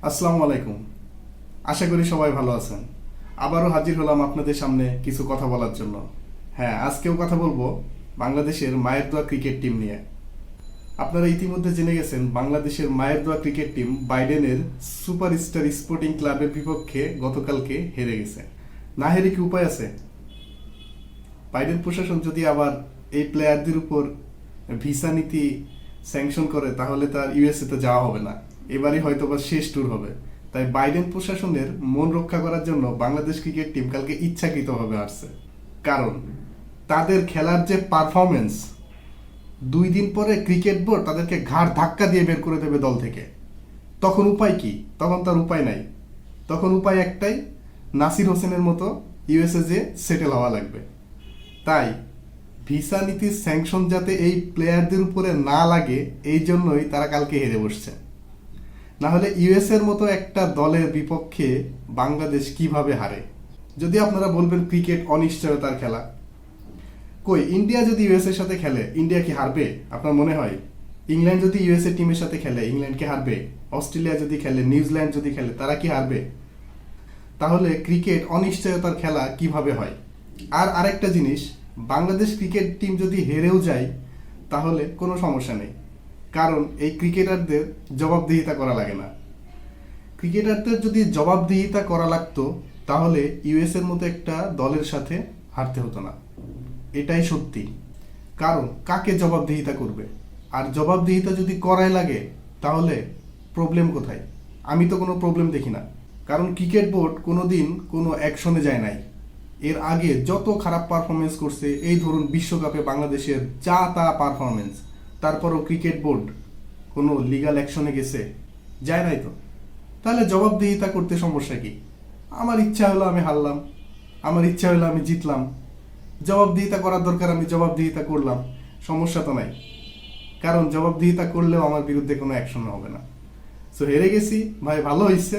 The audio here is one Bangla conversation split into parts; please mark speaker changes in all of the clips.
Speaker 1: আসসালামু আলাইকুম। আশা করি সবাই ভালো আছেন। আবারও হাজির হলাম আপনাদের সামনে কিছু কথা বলার জন্য। হ্যাঁ, আজকেও কথা বলবো বাংলাদেশের মায়ের দোয়া ক্রিকেট টিম নিয়ে। আপনারা ইতিমধ্যে জেনে গেছেন বাংলাদেশের মায়ের দোয়া ক্রিকেট টিম বাইডেনের সুপারস্টার স্পোর্টিং ক্লাবের বিপক্ষে গতকালকে হেরে গেছে। না হেরে কি উপায় আছে? বাইডেন প্রশাসন যদি আবার এই প্লেয়ারদের উপর ভিসা নীতি স্যাংশন করে তাহলে তার ইউএসএ তে যাওয়া হবে না। এবারই হয়তো বা শেষ ট্যুর হবে। তাই বাইডেন প্রশাসনের মন রক্ষা করার জন্য বাংলাদেশ ক্রিকেট টিম কালকে ইচ্ছাকৃতভাবে আসছে। কারণ তাদের খেলার যে পারফরমেন্স, 2 দিন পরে ক্রিকেট বোর্ড তাদেরকে ঘাড় ধাক্কা দিয়ে বের করে দেবে দল থেকে। তখন উপায় কি? তখন তার উপায় নাই। তখন উপায় একটাই, নাসির হোসেনের মতো ইউএসএ যে সেটেল হওয়া লাগবে। তাই ভিসা নীতির স্যাংশন যাতে এই প্লেয়ারদের উপরে না লাগে, এই জন্যই তারা কালকে হেরে বসছে। না হলে ইউএস এর মতো একটা দলের বিপক্ষে বাংলাদেশ কিভাবে হারে? যদি আপনারা বলবেন ক্রিকেট অনিশ্চয়তার খেলা, কই ইন্ডিয়া যদি ইউএস এর সাথে খেলে ইন্ডিয়া কি হারবে আপনার মনে হয়? ইংল্যান্ড যদি ইউএসএ টিমের সাথে খেলে ইংল্যান্ড কি হারবে? অস্ট্রেলিয়া যদি খেলে, নিউজিল্যান্ড যদি খেলে, তারা কি হারবে? তাহলে ক্রিকেট অনিশ্চয়তার খেলা কিভাবে হয়? আর আরেকটা জিনিস, বাংলাদেশ ক্রিকেট টিম যদি হেরেও যায় তাহলে কোনো সমস্যা নেই, কারণ এই ক্রিকেটারদের জবাবদিহিতা করা লাগে না। ক্রিকেটারদের যদি জবাবদিহিতা করা লাগতো তাহলে ইউএস এর মতো একটা দলের সাথে হারতে হতো না। এটাই সত্যি। কারণ কাকে জবাবদিহিতা করবে? আর জবাবদিহিতা যদি করাই লাগে তাহলে প্রবলেম কোথায়? আমি তো কোনো প্রবলেম দেখি না। কারণ ক্রিকেট বোর্ড কোনোদিন কোনো অ্যাকশনে যায় নাই। এর আগে যত খারাপ পারফরমেন্স করছে, এই ধরুন বিশ্বকাপে বাংলাদেশের যা তা পারফরমেন্স, তারপরও ক্রিকেট বোর্ড কোনো লিগ্যাল অ্যাকশনে গেছে? যায় নাই তো। তাহলে জবাবদিহিতা করতে সমস্যা কি? আমার ইচ্ছা হলো আমি হারলাম, আমার ইচ্ছা হলো আমি জিতলাম, জবাবদিহিতা করার দরকার আমি জবাবদিহিতা করলাম, সমস্যা তো নাই। কারণ জবাবদিহিতা করলেও আমার বিরুদ্ধে কোনো অ্যাকশন হবে না। সো হেরে গেছি ভাই, ভালো হয়েছে,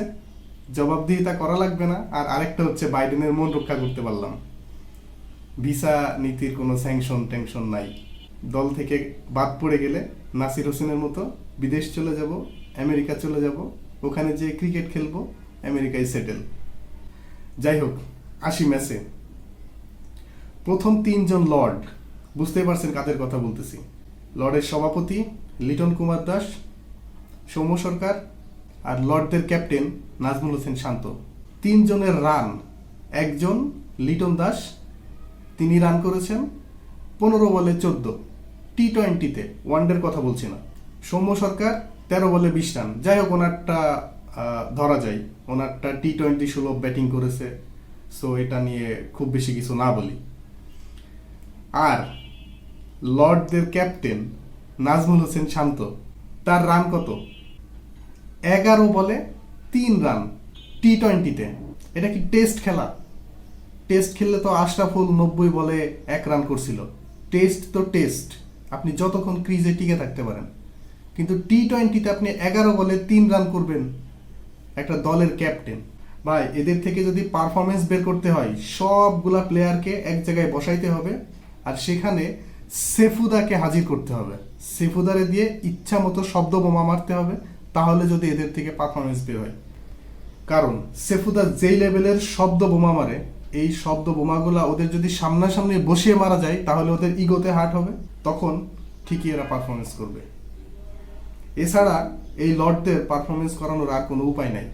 Speaker 1: জবাবদিহিতা করা লাগবে না। আর আরেকটা হচ্ছে বাইডেনের মন রক্ষা করতে পারলাম। ভিসা নীতির কোনো স্যাংশন ট্যাংশন নাই। দল থেকে বাদ পড়ে গেলে নাসির হোসেনের মতো বিদেশ চলে যাব, আমেরিকা চলে যাব, ওখানে যে ক্রিকেট খেলবো, আমেরিকায় সেটেল। যাই হোক, আসি ম্যাচে। প্রথম 3জন লর্ড, বুঝতেই পারছেন কাদের কথা বলতেছি। লর্ডের সভাপতি লিটন কুমার দাস, সৌম্য সরকার, আর লর্ডদের ক্যাপ্টেন নাজমুল হোসেন শান্ত। 3জনের রান, একজন লিটন দাস, তিনি রান করেছেন 15 বলে 14, টি-20-তে, ওয়ানডের কথা বলছি না। সৌম্য সরকার 13 বলে 20 রান। যাই হোক, ওনারটা ধরা যায়, ওনারটা টি-20 সুলভ ব্যাটিং করেছে, সো এটা নিয়ে খুব বেশি কিছু না বলি। আর লর্ডদের ক্যাপ্টেন নাজমুল হোসেন শান্ত, তার রান কত? 11 বলে 3 রান, টি-20-তে। এটা কি টেস্ট খেলা? টেস্ট খেললে তো আশরাফুল 90 বলে 1 রান করছিল। টেস্ট তো টেস্ট, আপনি যতক্ষণ ক্রিজে টিকে থাকতে পারেন। কিন্তু টি-20-তে আপনি 11 বলে 3 রান করবেন একটা দলের ক্যাপ্টেন। ভাই, এদের থেকে যদি পারফরমেন্স বের করতে হয় সবগুলা প্লেয়ারকে এক জায়গায় বসাইতে হবে, আর সেখানে সেফুদাকে হাজির করতে হবে। সেফুদারে দিয়ে ইচ্ছা মতো শব্দ বোমা মারতে হবে, তাহলে যদি এদের থেকে পারফরমেন্স বের হয়। কারণ সেফুদা যেই লেভেলের শব্দ বোমা মারে, এই শব্দ বোমাগুলা ওদের যদি সামনাসামনি বসিয়ে মারা যায় তাহলে ওদের ইগোতে হার্ট হবে, তখন ঠিকই এরা পারফরমেন্স করবে। এছাড়া এই লর্ডদের পারফরমেন্স করানোর আর কোনো উপায় নাই।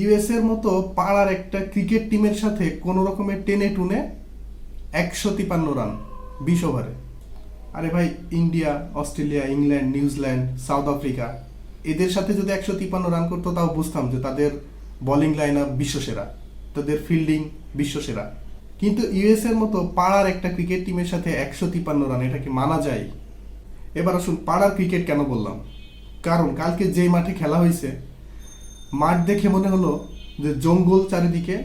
Speaker 1: ইউএস এর মতো পাড়ার একটা ক্রিকেট টিমের সাথে কোনো রকমের টেনে টুনে 153 রান 20 ওভারে। আরে ভাই, India, Australia, England, New Zealand, south Africa, এদের সাথে যদি 153 রান করতো তাও বুঝতাম যে তাদের বোলিং লাইন আপ বিশ্বসেরা, তাদের ফিল্ডিং বিশ্বসেরা। কিন্তু ইউএস এর মতো পাড়ার একটা ক্রিকেট টিমের সাথে 153 রান, এটা কি মানা যায়? এবার আসুন, পাড়ার ক্রিকেট কেন বললাম? কারণ কালকে যেই মাঠে খেলা হয়েছে, মাঠ দেখে মনে হলো যে জঙ্গল, চারিদিকে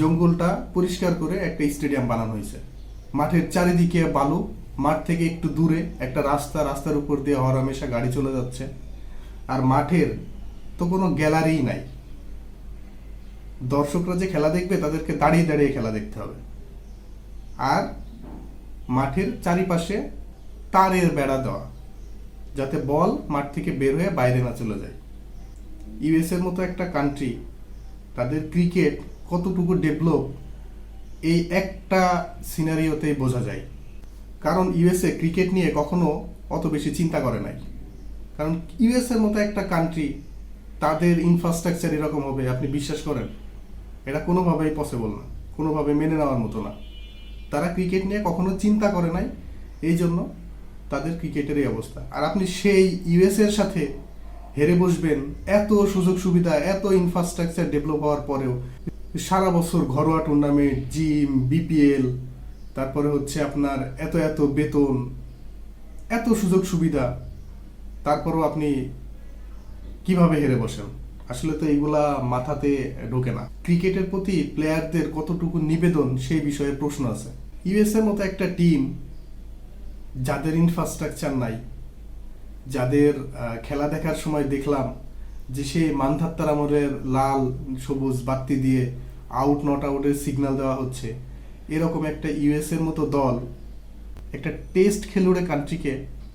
Speaker 1: জঙ্গলটা পরিষ্কার করে একটা স্টেডিয়াম বানানো হয়েছে। মাঠের চারিদিকে বালু, মাঠ থেকে একটু দূরে একটা রাস্তা, রাস্তার উপর দিয়ে হরহামেশা গাড়ি চলে যাচ্ছে। আর মাঠের তো কোনো গ্যালারিই নাই। দর্শকরা যে খেলা দেখবে তাদেরকে দাঁড়িয়ে দাঁড়িয়ে খেলা দেখতে হবে। আর মাঠের চারিপাশে তারের বেড়া দেওয়া, যাতে বল মাঠ থেকে বের হয়ে বাইরে না চলে যায়। ইউএসের মতো একটা কান্ট্রি, তাদের ক্রিকেট কতটুকু ডেভেলপ এই একটা সিনারিওতেই বোঝা যায়। কারণ ইউএসএ ক্রিকেট নিয়ে কখনো অত বেশি চিন্তা করে নাই। কারণ ইউএসের মতো একটা কান্ট্রি, তাদের ইনফ্রাস্ট্রাকচার এরকম হবে আপনি বিশ্বাস করেন? এটা কোনোভাবেই পসিবল না, কোনোভাবে মেনে নেওয়ার মতো না। তারা ক্রিকেট নিয়ে কখনো চিন্তা করে নাই, এই জন্য তাদের ক্রিকেটের এই অবস্থা। আর আপনি সেই ইউএসএর সাথে হেরে বসবেন, এত সুযোগ সুবিধা, এত ইনফ্রাস্ট্রাকচার ডেভেলপ হওয়ার পরেও সারা বছর ঘরোয়া টুর্নামেন্ট, জিম, বিপিএল, তারপরে হচ্ছে আপনার এত এত বেতন, এত সুযোগ সুবিধা, তারপরেও আপনি কিভাবে হেরে বসেন? আসলে তো এইগুলা মাথাতে ঢোকে না। ক্রিকেটের প্রতি প্লেয়ারদের কতটুকু নিবেদন সেই বিষয়ে প্রশ্ন আছে। ইউএসএর মতো একটা টিম, যাদের ইনফ্রাস্ট্রাকচার নাই, যাদের খেলা দেখার সময় দেখলাম যে সে মানধাত্তার আমলের লাল সবুজ বাতি দিয়ে আউট নট আউটের সিগন্যাল দেওয়া হচ্ছে, এরকম একটা ইউএসএর মতো দল একটা টেস্ট খেলুড়ে কান্ট্রিকে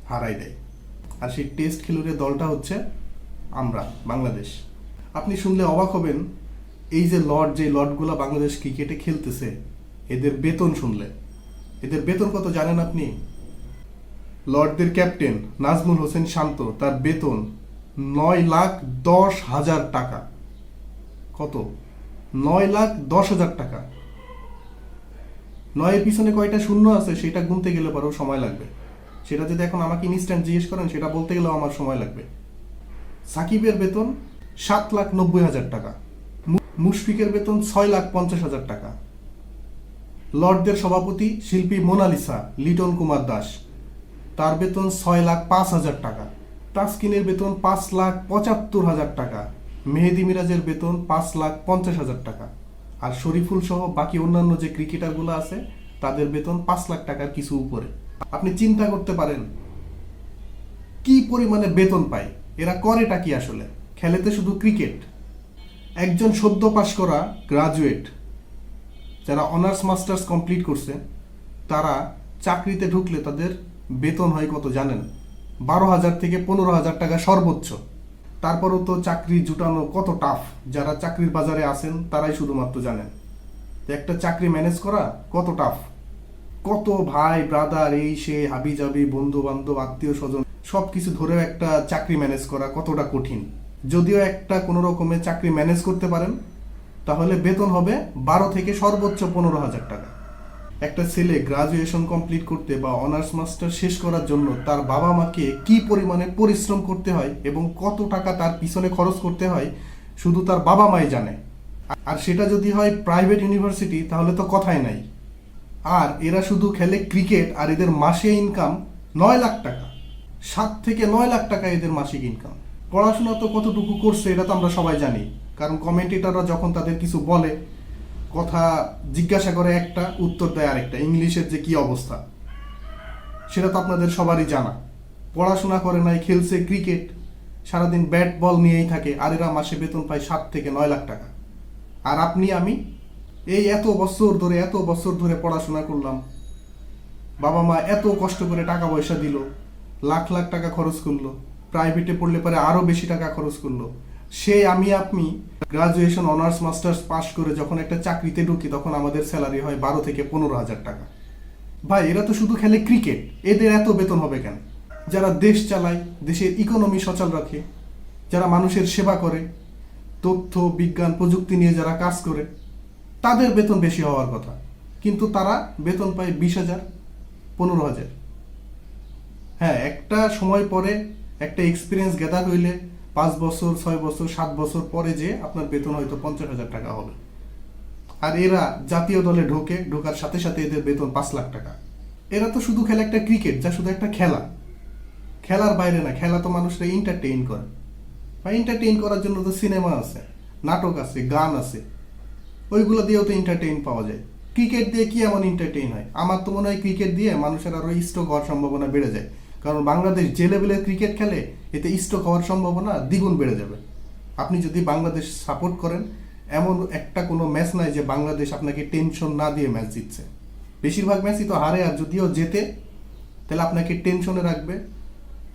Speaker 1: হারাই দেয়। আর সেই টেস্ট খেলুড়ে দলটা হচ্ছে আমরা, বাংলাদেশ। আপনি শুনলে অবাক হবেন, এই যে লর্ডগুলো বাংলাদেশ ক্রিকেটে খেলতেছে, এদের বেতন শুনলে, এদের বেতন কত জানেন আপনি? লর্ডদের ক্যাপ্টেন নাজমুল হোসেন শান্ত, তার বেতন 9,10,000 টাকা। কত? 9,10,000 টাকা। 9-এর পিছনে কয়টা শূন্য আছে সেটা গুনতে গেলে পরেও সময় লাগবে। সেটা যদি এখন আমাকে ইনস্ট্যান্ট জিজ্ঞেস করেন, সেটা বলতে গেলেও আমার সময় লাগবে। সাকিবের বেতন 7,90,000 টাকা, মুশফিকের বেতন 6,50,000 টাকা, লর্ডদের সভাপতি শিল্পী মোনালিসা লিটন কুমার দাস, তার বেতন 6,05,000 টাকা, তাসকিনের বেতন 5,75,000 টাকা, মেহেদি মিরাজের বেতন 5,50,000 টাকা, আর শরীফুল সহ বাকি অন্যান্য যে ক্রিকেটারগুলো আছে তাদের বেতন 5 লাখ টাকার কিছু উপরে। আপনি চিন্তা করতে পারেন কি পরিমাণে বেতন পায় এরা, করেটা কি আসলে? খেলেতে শুধু ক্রিকেট। একজন সদ্য পাশ করা গ্রাজুয়েট, যারা অনার্স মাস্টার্স কমপ্লিট করছে, তারা চাকরিতে ঢুকলে তাদের বেতন হয় কত জানেন? 12,000 থেকে 15,000 টাকা সর্বোচ্চ। তারপরও তো চাকরি জুটানো কত টাফ, যারা চাকরির বাজারে আছেন তারাই শুধুমাত্র জানেন একটা চাকরি ম্যানেজ করা কত টাফ। কত ভাই ব্রাদার, এই সে হাবি জাবি, বন্ধু বান্ধব, আত্মীয় স্বজন সব কিছু ধরেও একটা চাকরি ম্যানেজ করা কতটা কঠিন। যদিও একটা কোনো রকমের চাকরি ম্যানেজ করতে পারেন, তাহলে বেতন হবে 12 থেকে সর্বোচ্চ 15,000 টাকা। একটা ছেলে গ্রাজুয়েশন কমপ্লিট করতে বা অনার্স মাস্টার শেষ করার জন্য তার বাবা মাকে কি পরিমাণে পরিশ্রম করতে হয় এবং কত টাকা তার পিছনে খরচ করতে হয় শুধু তার বাবা মাই জানে। আর সেটা যদি হয় প্রাইভেট ইউনিভার্সিটি, তাহলে তো কথাই নাই। আর এরা শুধু খেলে ক্রিকেট, আর এদের মাসে ইনকাম 9 লাখ টাকা, 7 থেকে 9 লাখ টাকা এদের মাসিক ইনকাম। পড়াশোনা তো কতটুকু করছে এটা তো আমরা সবাই জানি, কারণ কমেন্টেটররা যখন তাদের কিছু বলে, কথা জিজ্ঞাসা করে একটা, উত্তর দেয় আরেকটা, ইংলিশের যে কি অবস্থা সেটা তো আপনাদের সবারই জানা। পড়াশোনা করে নাই, খেলছে ক্রিকেট, সারাদিন ব্যাট বল নিয়েই থাকে, আর এরা মাসে বেতন পায় 7 থেকে 9 লাখ টাকা। আর আপনি আমি এই এত বছর ধরে পড়াশোনা করলাম, বাবা মা এত কষ্ট করে টাকা পয়সা দিল, লাখ লাখ টাকা খরচ করলো, প্রাইভেটে পড়লে পরে আরও বেশি টাকা খরচ করলো। আপনি গ্রাজুয়েশন অনার্স মাস্টার্স পাস করে যখন একটা চাকরিতে ঢুকি, তখন আমাদের স্যালারি হয় 12 থেকে 15,000 টাকা। ভাই, এরা তো শুধু খেলে ক্রিকেট, এদের এত বেতন হবে কেন? যারা দেশ চালায়, দেশের ইকোনমি সচল রাখে, যারা মানুষের সেবা করে, তথ্য বিজ্ঞান প্রযুক্তি নিয়ে যারা কাজ করে, তাদের বেতন বেশি হওয়ার কথা, কিন্তু তারা বেতন পায় 20,000, 15,000। হ্যাঁ, একটা সময় পরে একটা এক্সপিরিয়েন্স গ্যাদার হইলে 5 বছর, 6 বছর, 7 বছর পরে যে আপনার বেতন হয়তো 50,000 টাকা হবে। আর এরা জাতীয় দলে ঢোকার সাথে সাথে এদের বেতন 5 লাখ টাকা। এরা তো শুধু খেলে একটা ক্রিকেট, যা শুধু একটা খেলা, খেলার বাইরে না। খেলা তো মানুষরা এন্টারটেইন করে, বা এন্টারটেইন করার জন্য তো সিনেমা আছে, নাটক আছে, গান আছে, ওইগুলো দিয়েও তো এন্টারটেইন পাওয়া যায়। ক্রিকেট দিয়ে কি এমন এন্টারটেইন হয়? আমার তো মনে হয় ক্রিকেট দিয়ে মানুষের আরও স্ট্রোক হওয়ার সম্ভাবনা বেড়ে যায়, কারণ বাংলাদেশ যে লেভেলের ক্রিকেট খেলে, এতে স্ট্রোক হওয়ার সম্ভাবনা দ্বিগুণ বেড়ে যাবে। আপনি যদি বাংলাদেশ সাপোর্ট করেন, এমন একটা কোনো ম্যাচ নাই যে বাংলাদেশ আপনাকে টেনশন না দিয়ে ম্যাচ জিতছে। বেশিরভাগ ম্যাচই তো হারে, আর যদিও জেতে তাহলে আপনাকে টেনশনে রাখবে,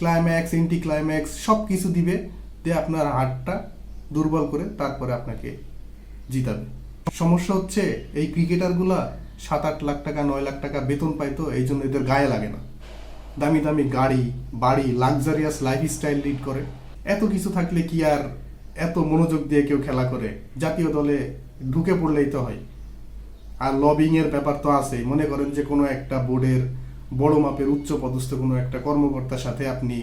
Speaker 1: ক্লাইম্যাক্স, এন্টি ক্লাইম্যাক্স সব কিছু দিবে, দিয়ে আপনার হার্টটা দুর্বল করে তারপরে আপনাকে জিতাবে। সমস্যা হচ্ছে এই ক্রিকেটারগুলা 7-8 লাখ টাকা 9 লাখ টাকা বেতন পায়, তো এই জন্য এদের গায়ে লাগে না। দামি দামি গাড়ি বাড়ি লাক্সারিয়াস লাইফস্টাইল লিড করে। এত কিছু থাকলে কি আর এত মনোযোগ দিয়ে কেউ খেলা করে? জাতীয় দলে ঢুকে পড়লেই তো হয়। আর লবিং এর ব্যাপার তো আছে। মনে করেন যে কোনো একটা বোর্ডের বড় মাপের উচ্চ পদস্থ কোনো একটা কর্মকর্তার সাথে আপনি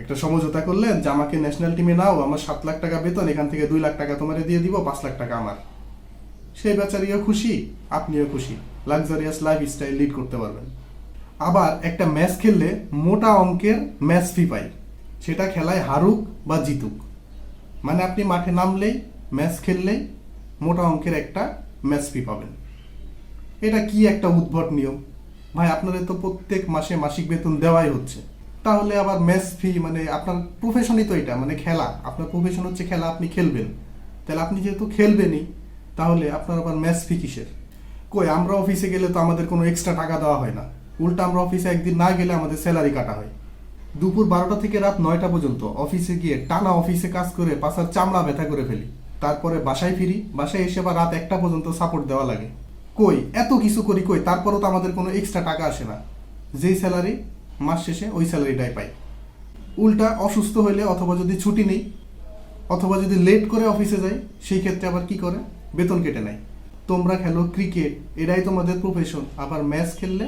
Speaker 1: একটা সমঝোতা করলেন যে আমাকে ন্যাশনাল টিমে নাও, আমার 7 লাখ টাকা বেতন, এখান থেকে 2 লাখ টাকা তোমারে দিয়ে দিব, 5 লাখ টাকা আমার। সেই বেচারিও খুশি, আপনিও খুশি, লাক্সারিয়াস লাইফ স্টাইল লিড করতে পারবেন। আবার একটা ম্যাচ খেললে মোটা অঙ্কের ম্যাচ ফি পাই, সেটা খেলায় হারুক বা জিতুক। মানে আপনি মাঠে নামলেই ম্যাচ খেললেই মোটা অঙ্কের একটা ম্যাচ ফি পাবেন। এটা কি একটা উদ্ভট নিয়ম ভাই! আপনাদের তো প্রত্যেক মাসে মাসিক বেতন দেওয়াই হচ্ছে, তাহলে আবার ম্যাচ ফি? মানে আপনার প্রফেশনই তো এটা, মানে খেলা, আপনার প্রফেশন হচ্ছে খেলা, আপনি খেলবেন, তাহলে আপনি যেহেতু খেলবেনই তাহলে আপনার আবার ম্যাচ ফি কিসের? কই, আমরা অফিসে গেলে তো আমাদের কোনো এক্সট্রা টাকা দেওয়া হয় না, উল্টা আমরা অফিসে একদিন না গেলে আমাদের স্যালারি কাটা হয়। দুপুর 12টা থেকে রাত 9টা পর্যন্ত অফিসে গিয়ে টানা অফিসে কাজ করে পাছার চামড়া ব্যথা করে ফেলি, তারপরে বাসায় ফিরি, বাসায় এসে আবার রাত 1টা পর্যন্ত সাপোর্ট দেওয়া লাগে। কই, এত কিছু করি কই, তারপরেও তো আমাদের কোনো এক্সট্রা টাকা আসে না। যেই স্যালারি মাস শেষে ওই স্যালারিটাই পাই। উল্টা অসুস্থ হইলে অথবা যদি ছুটি নেই অথবা যদি লেট করে অফিসে যাই, সেই ক্ষেত্রে আবার কি করে? বেতন কেটে নেয়। তোমরা খেলো ক্রিকেট, এটাই তোমাদের প্রফেশন, আবার ম্যাচ খেললে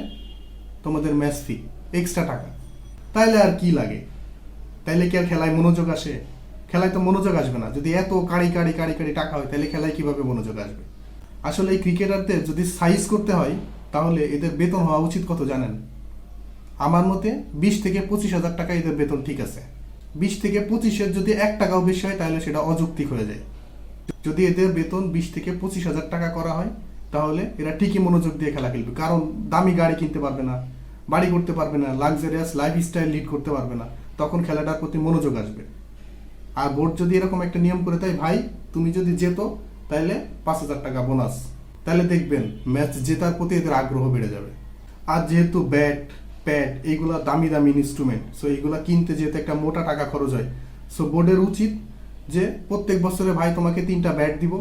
Speaker 1: তোমাদের ম্যাচ ফি এক্সট্রা টাকা। তাইলে আর কি লাগে? তাইলে কি আর খেলায় মনোযোগ আসে? খেলায় তো মনোযোগ আসবে না। যদি এত কাড়ি কাড়ি কাড়ি কাড়ি টাকা হয়, তাহলে খেলায় কিভাবে মনোযোগ আসবে? আসলে এই ক্রিকেটারদের যদি সাইজ করতে হয়, তাহলে এদের বেতন হওয়া উচিত কত জানেন? আমার মতে 20 থেকে 25 হাজার টাকা এদের বেতন ঠিক আছে। 20 থেকে 25-এর যদি 1 টাকাও বেশি হয় তাহলে সেটা অযৌক্তিক হয়ে যায়। যদি এদের বেতন 20 থেকে 25 হাজার টাকা করা হয়, তাহলে এরা ঠিকই মনোযোগ দিয়ে খেলা খেলবে। কারণ দামি গাড়ি কিনতে পারবে না, বাড়ি করতে পারবে না, লাক্সারিয়াস লাইফস্টাইল লিড করতে পারবে না, তখন খেলাটার প্রতি মনোযোগ আসবে। আর বোর্ড যদি এরকম একটা নিয়ম করে দেয়, ভাই তুমি যদি যেত তাহলে 5,000 টাকা বোনাস, তাহলে দেখবেন ম্যাচ জেতার প্রতি এদের আগ্রহ বেড়ে যাবে। আর যেহেতু ব্যাট প্যাড এইগুলা দামি দামি ইনস্ট্রুমেন্ট, সো এইগুলা কিনতে যেহেতু একটা মোটা টাকা খরচ হয়, সো বোর্ডের উচিত যে প্রত্যেক বছরে ভাই তোমাকে 3টা ব্যাট দিব,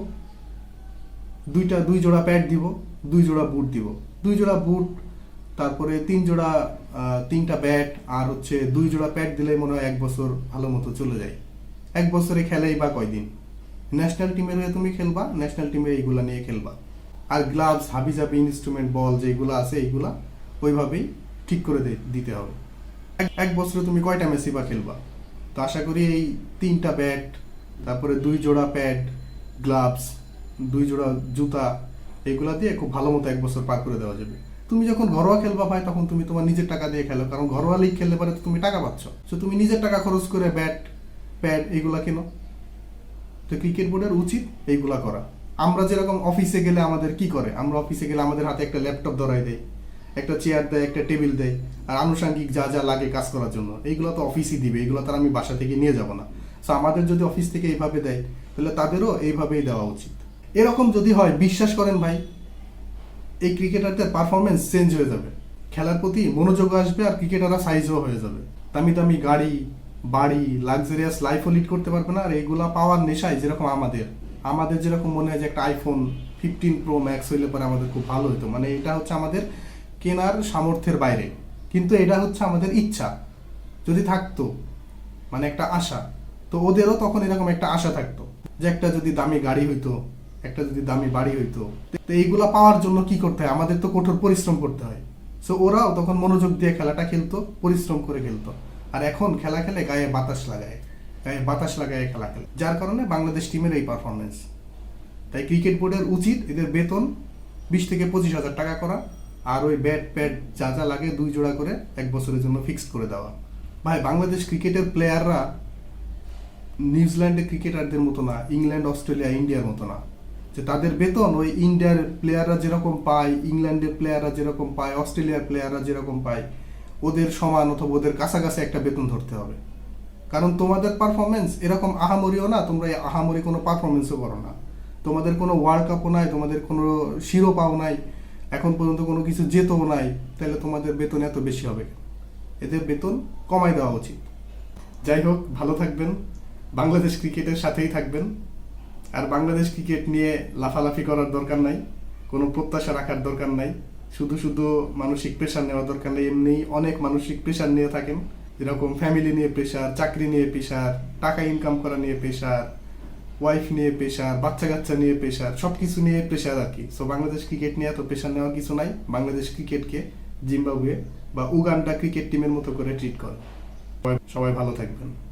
Speaker 1: 2 জোড়া প্যাড দিব, 2 জোড়া বুট দিব, 2 জোড়া বুট, তারপরে 3টা ব্যাট, আর হচ্ছে 2 জোড়া প্যাড দিলে মনে হয় 1 বছর ভালো মতো চলে যায়। 1 বছরে খেলেই বা কয়দিন? ন্যাশনাল টিমের হয়ে তুমি খেলবা, ন্যাশনাল টিমে এইগুলা নিয়ে খেলবা। আর গ্লাভস হাবিজাবি ইনস্ট্রুমেন্ট বল যেগুলো আছে এইগুলা ওইভাবেই ঠিক করে দিতে হবে। 1 বছরে তুমি কয়টা ম্যাচই বা খেলবা? তো আশা করি এই 3টা ব্যাট, তারপরে 2 জোড়া প্যাড, গ্লাভস, 2 জোড়া জুতা, এগুলা দিয়ে খুব ভালো মতো 1 বছর পার করে দেওয়া যাবে। তুমি যখন ঘরোয়া খেলবা ভাই, তখন তুমি তোমার নিজের টাকা দিয়ে খেলো, কারণ ঘরোয়া লিগ খেললে পারে তো তুমি টাকা পাচ্ছ, তো তুমি নিজের টাকা খরচ করে ব্যাট প্যাড এইগুলা কেনো। তো ক্রিকেট বোর্ডের উচিত এইগুলা করা। আমরা যেরকম অফিসে গেলে আমাদের কি করে? আমরা অফিসে গেলে আমাদের হাতে একটা ল্যাপটপ ধরাই দেয়, একটা চেয়ার দেয়, একটা টেবিল দেয়, আর আনুষঙ্গিক যা যা লাগে কাজ করার জন্য এইগুলো তো অফিসই দিবে, এগুলো তো আমি বাসা থেকে নিয়ে যাব না। সো আমাদের যদি অফিস থেকে এইভাবে দেয়, তাহলে তাদেরও এইভাবেই দেওয়া উচিত। এরকম যদি হয়, বিশ্বাস করেন ভাই, এই ক্রিকেটারদের পারফরমেন্স চেঞ্জ হয়ে যাবে, খেলার প্রতি মনোযোগ আসবে, আর ক্রিকেটাররা সাইজও হয়ে যাবে। দামি দামি গাড়ি বাড়ি লাক্সারিয়াস লাইফও লিড করতে পারবে না। আর এইগুলা পাওয়ার নেশায় যেরকম আমাদের যেরকম মনে হয় যে একটা আইফোন 15 প্রো ম্যাক্স হইলে পরে আমাদের খুব ভালো হতো, মানে এটা হচ্ছে আমাদের কেনার সামর্থ্যের বাইরে, কিন্তু এটা হচ্ছে আমাদের ইচ্ছা যদি থাকতো, মানে একটা আশা। তো ওদেরও তখন এরকম একটা আশা থাকতো যে একটা যদি দামি গাড়ি হইতো, একটা যদি দামি বাড়ি হইতো। তো এইগুলা পাওয়ার জন্য কি করতে হয়? আমাদের তো কঠোর পরিশ্রম করতে হয়। সো ওরাও তখন মনোযোগ দিয়ে খেলাটা খেলতো, পরিশ্রম করে খেলতো। আর এখন খেলা খেলে গায়ে বাতাস লাগায় খেলা খেলে, যার কারণে বাংলাদেশ টিমের এই পারফরমেন্স। তাই ক্রিকেট বোর্ডের উচিত এদের বেতন 20 থেকে 25 হাজার টাকা করা, আর ওই ব্যাট প্যাড যা যা লাগে 2 জোড়া করে 1 বছরের জন্য ফিক্সড করে দেওয়া। ভাই বাংলাদেশ ক্রিকেটের প্লেয়াররা নিউজিল্যান্ডের ক্রিকেটারদের মতো না, ইংল্যান্ড অস্ট্রেলিয়া ইন্ডিয়ার মতো না, যে তাদের বেতন ওই ইন্ডিয়ার প্লেয়াররা যেরকম পায়, ইংল্যান্ডের প্লেয়াররা যেরকম পায়, অস্ট্রেলিয়ার প্লেয়াররা যেরকম পায়, ওদের সমান অথবা ওদের কাছাকাছি একটা বেতন ধরতে হবে। কারণ তোমাদের পারফরমেন্স এরকম আহামরিও না, তোমরা আহামরি কোনো পারফরমেন্সও করো না, তোমাদের কোনো ওয়ার্ল্ড কাপও নাই, তোমাদের কোনো শিরোপাও নাই, এখন পর্যন্ত কোনো কিছু জেতও নাই, তাহলে তোমাদের বেতন এত বেশি হবে? এদের বেতন কমাই দেওয়া উচিত। যাই হোক, ভালো থাকবেন, বাংলাদেশ ক্রিকেটের সাথেই থাকবেন। আর বাংলাদেশ ক্রিকেট নিয়ে লাফালাফি করার দরকার নাই, কোনো প্রত্যাশা রাখার দরকার নাই, শুধু শুধু মানসিক প্রেশার নেওয়ার দরকার নেই। এমনি অনেক মানসিক প্রেশার নিয়ে থাকেন, যেরকম ফ্যামিলি নিয়ে প্রেশার, চাকরি নিয়ে প্রেশার, টাকা ইনকাম করা নিয়ে প্রেশার, ওয়াইফ নিয়ে প্রেশার, বাচ্চা কাচ্চা নিয়ে প্রেশার, সব কিছু নিয়ে প্রেশার আর কি। সো বাংলাদেশ ক্রিকেট নিয়ে এত প্রেশার নেওয়ার কিছু নাই। বাংলাদেশ ক্রিকেটকে জিম্বাবুয়ে বা উগান্ডা ক্রিকেট টিমের মতো করে ট্রিট করে। সবাই ভালো থাকবেন।